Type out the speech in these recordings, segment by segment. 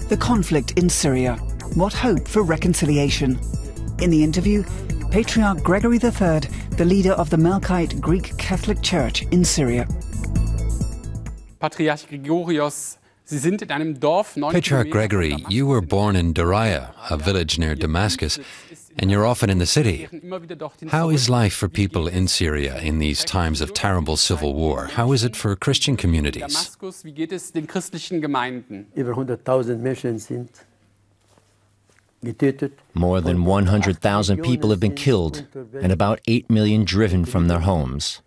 The conflict in Syria. What hope for reconciliation? In the interview, Patriarch Gregory III, the leader of the Melkite Greek Catholic Church in Syria. Patriarch Gregorios, Sie sind in einem Dorf 9 Patriarch Gregory, you were born in Syria, a village near Damascus, and you're often in the city. How is life for people in Syria in these times of terrible civil war? How is it for Christian communities? Wie geht es den christlichen Gemeinden? Über 100.000 Menschen sind getötet. More than 100,000 people have been killed and about 8 million driven from their homes.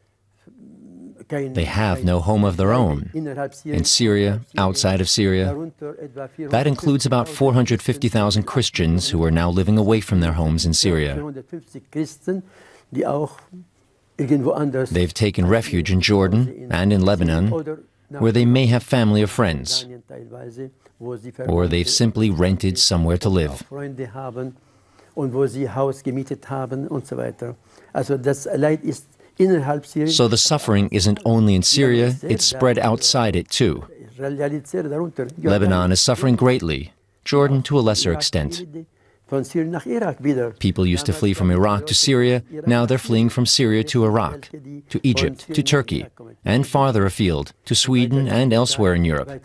They have no home of their own. In Syria, outside of Syria, that includes about 450,000 Christians who are now living away from their homes in Syria. They've taken refuge in Jordan and in Lebanon, where they may have family or friends, or they've simply rented somewhere to live. So the suffering isn't only in Syria, it's spread outside it too. Lebanon is suffering greatly, Jordan to a lesser extent. People used to flee from Iraq to Syria, now they're fleeing from Syria to Iraq, to Egypt, to Turkey, and farther afield, to Sweden and elsewhere in Europe.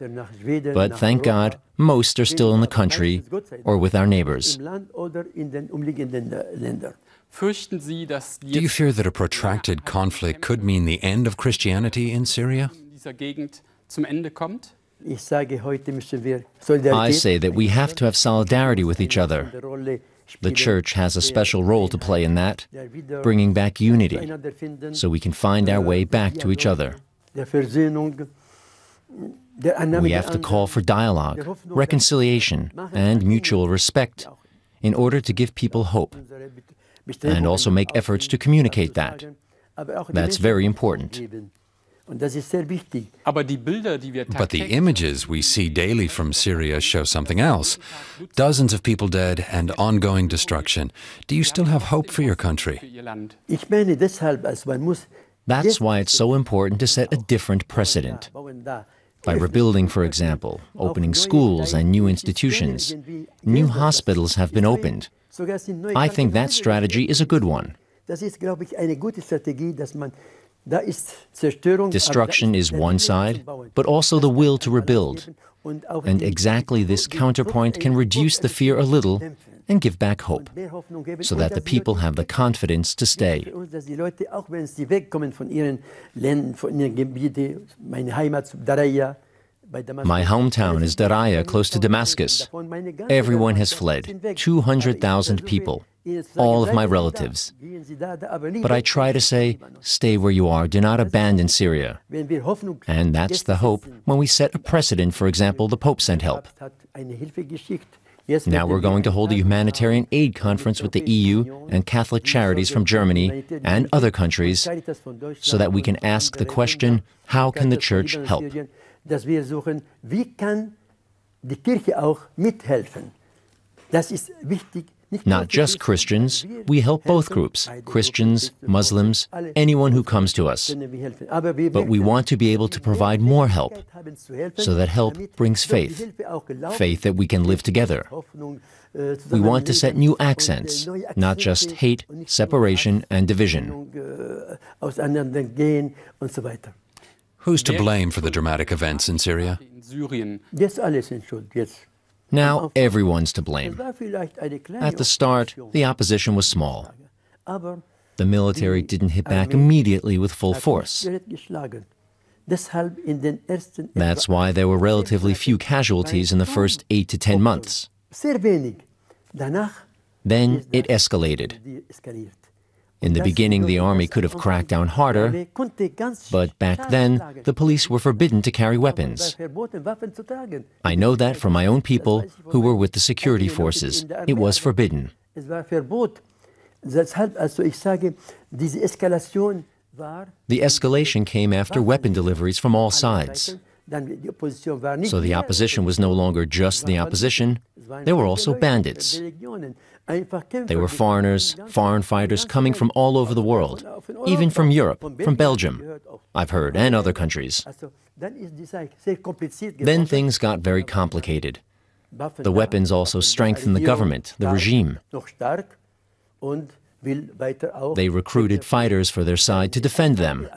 But thank God, most are still in the country or with our neighbors. Do you fear that a protracted conflict could mean the end of Christianity in Syria? I say that we have to have solidarity with each other. The Church has a special role to play in that, bringing back unity, so we can find our way back to each other. We have to call for dialogue, reconciliation, and mutual respect in order to give people hope, and also make efforts to communicate that. That's very important. But the images we see daily from Syria show something else. Dozens of people dead and ongoing destruction. Do you still have hope for your country? That's why it's so important to set a different precedent. By rebuilding, for example, opening schools and new institutions, new hospitals have been opened. I think that strategy is a good one. Destruction is one side, but also the will to rebuild. And exactly this counterpoint can reduce the fear a little and give back hope, so that the people have the confidence to stay. My hometown is Daraya, close to Damascus. Everyone has fled, 200,000 people, all of my relatives. But I try to say, stay where you are, do not abandon Syria. And that's the hope when we set a precedent. For example, the Pope sent help. Now we're going to hold a humanitarian aid conference with the EU and Catholic Charities from Germany and other countries, so that we can ask the question, how can the Church help? Not just Christians, we help both groups, Christians, Muslims, anyone who comes to us. But we want to be able to provide more help, so that help brings faith, faith that we can live together. We want to set new accents, not just hate, separation, and division. Who's to blame for the dramatic events in Syria? Now everyone's to blame. At the start, the opposition was small. The military didn't hit back immediately with full force. That's why there were relatively few casualties in the first 8 to 10 months. Then it escalated. In the beginning, the army could have cracked down harder, but back then, the police were forbidden to carry weapons. I know that from my own people who were with the security forces. It was forbidden. The escalation came after weapon deliveries from all sides. So the opposition was no longer just the opposition, they were also bandits. They were foreigners, foreign fighters coming from all over the world, even from Europe, from Belgium, I've heard, and other countries. Then things got very complicated. The weapons also strengthen the government, the regime. They recruited fighters for their side to defend them.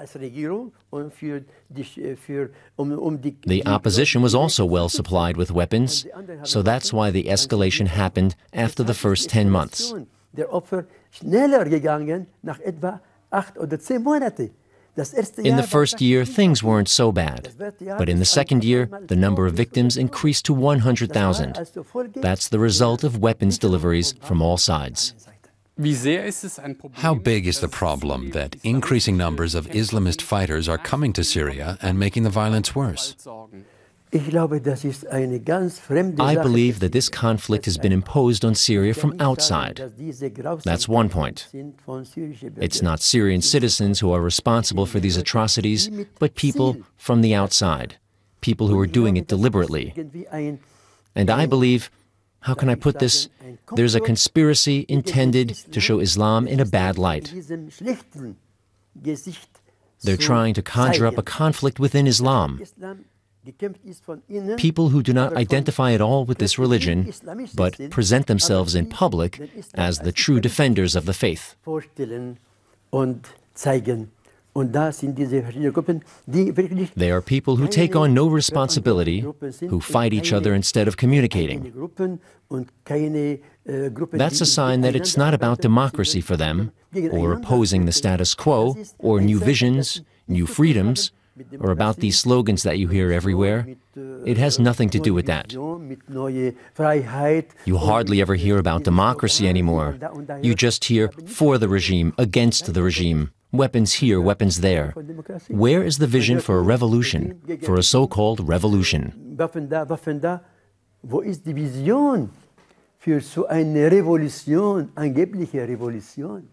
The opposition was also well supplied with weapons, so that's why the escalation happened after the first 10 months. In the first year, things weren't so bad. But in the second year, the number of victims increased to 100,000. That's the result of weapons deliveries from all sides. How big is the problem that increasing numbers of Islamist fighters are coming to Syria and making the violence worse? I believe that this conflict has been imposed on Syria from outside. That's one point. It's not Syrian citizens who are responsible for these atrocities, but people from the outside, people who are doing it deliberately. And I believe, how can I put this? There's a conspiracy intended to show Islam in a bad light. They're trying to conjure up a conflict within Islam. People who do not identify at all with this religion, but present themselves in public as the true defenders of the faith. They are people who take on no responsibility, who fight each other instead of communicating. That's a sign that it's not about democracy for them, or opposing the status quo, or new visions, new freedoms, or about these slogans that you hear everywhere. It has nothing to do with that. You hardly ever hear about democracy anymore. You just hear for the regime, against the regime, weapons here, weapons there. Where is the vision for a revolution, for a so-called revolution? Wo ist die Vision für so eine Revolution, angebliche Revolution?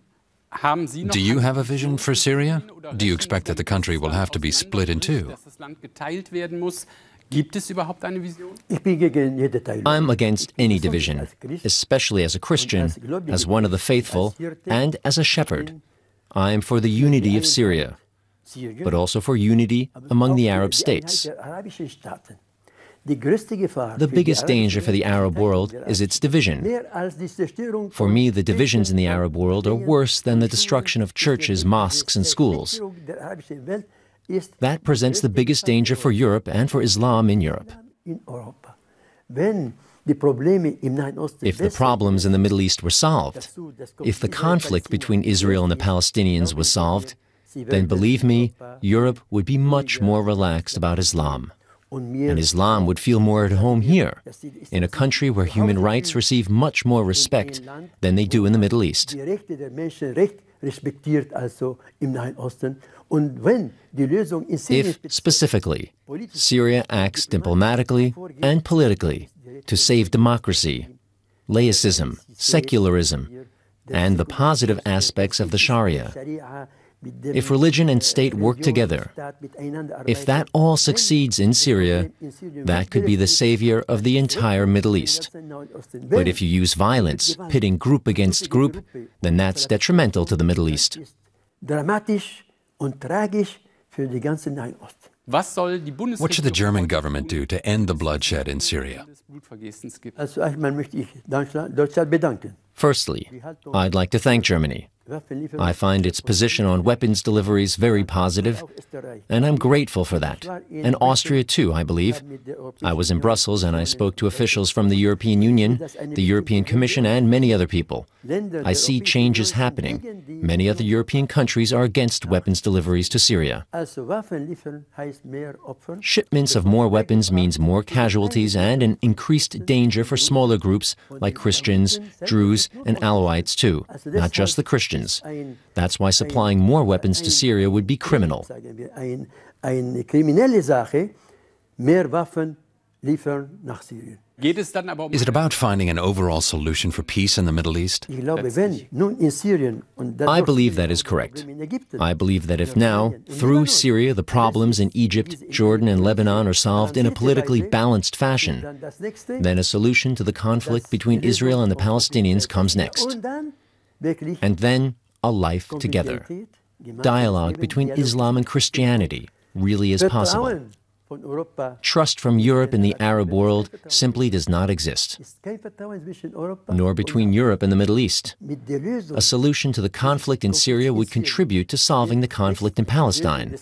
Do you have a vision for Syria? Do you expect that the country will have to be split in two? I'm against any division, especially as a Christian, as one of the faithful, and as a shepherd. I am for the unity of Syria, but also for unity among the Arab states. The biggest danger for the Arab world is its division. For me, the divisions in the Arab world are worse than the destruction of churches, mosques, and schools. That presents the biggest danger for Europe and for Islam in Europe. If the problems in the Middle East were solved, if the conflict between Israel and the Palestinians was solved, then believe me, Europe would be much more relaxed about Islam. And Islam would feel more at home here, in a country where human rights receive much more respect than they do in the Middle East. If, specifically, Syria acts diplomatically and politically to save democracy, laicism, secularism, and the positive aspects of the Sharia, if religion and state work together, if that all succeeds in Syria, that could be the savior of the entire Middle East. But if you use violence, pitting group against group, then that's detrimental to the Middle East. What should the German government do to end the bloodshed in Syria? Firstly, I'd like to thank Germany. I find its position on weapons deliveries very positive, and I'm grateful for that. And Austria too, I believe. I was in Brussels and I spoke to officials from the European Union, the European Commission, and many other people. I see changes happening. Many other European countries are against weapons deliveries to Syria. Shipments of more weapons means more casualties and an increased danger for smaller groups like Christians, Druze, and Alawites too, not just the Christians. That's why supplying more weapons to Syria would be criminal. Is it about finding an overall solution for peace in the Middle East? I believe that is correct. I believe that if now, through Syria, the problems in Egypt, Jordan, and Lebanon are solved in a politically balanced fashion, then a solution to the conflict between Israel and the Palestinians comes next. And then a life together. Dialogue between Islam and Christianity really is possible. Trust from Europe and the Arab world simply does not exist, nor between Europe and the Middle East. A solution to the conflict in Syria would contribute to solving the conflict in Palestine.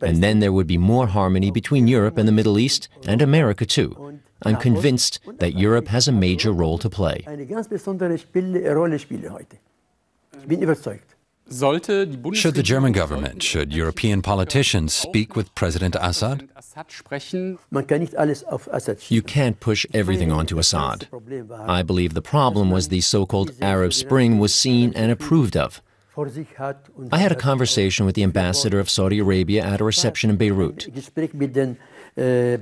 And then there would be more harmony between Europe and the Middle East, and America too. I'm convinced that Europe has a major role to play. Should the German government, should European politicians speak with President Assad? You can't push everything onto Assad. I believe the problem was the so-called Arab Spring was seen and approved of. I had a conversation with the ambassador of Saudi Arabia at a reception in Beirut. I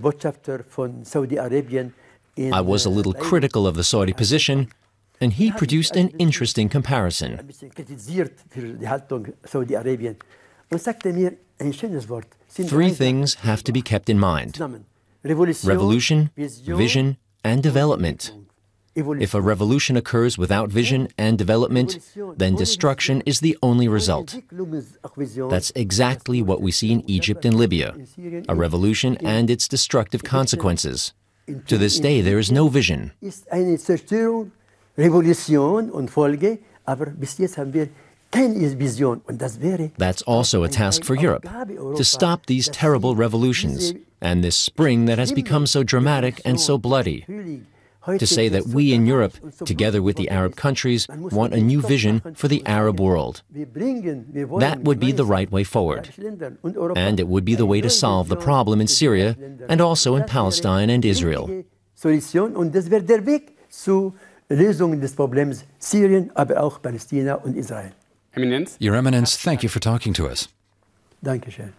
was a little critical of the Saudi position, and he produced an interesting comparison. 3 things have to be kept in mind: revolution, vision, and development. If a revolution occurs without vision and development, then destruction is the only result. That's exactly what we see in Egypt and Libya, a revolution and its destructive consequences. To this day, there is no vision. That's also a task for Europe, to stop these terrible revolutions and this spring that has become so dramatic and so bloody. To say that we in Europe, together with the Arab countries, want a new vision for the Arab world. That would be the right way forward. And it would be the way to solve the problem in Syria and also in Palestine and Israel. Lösung des Problems Syrien, aber auch Palästina und Israel. Your Eminence, thank you for talking to us. Dankeschön.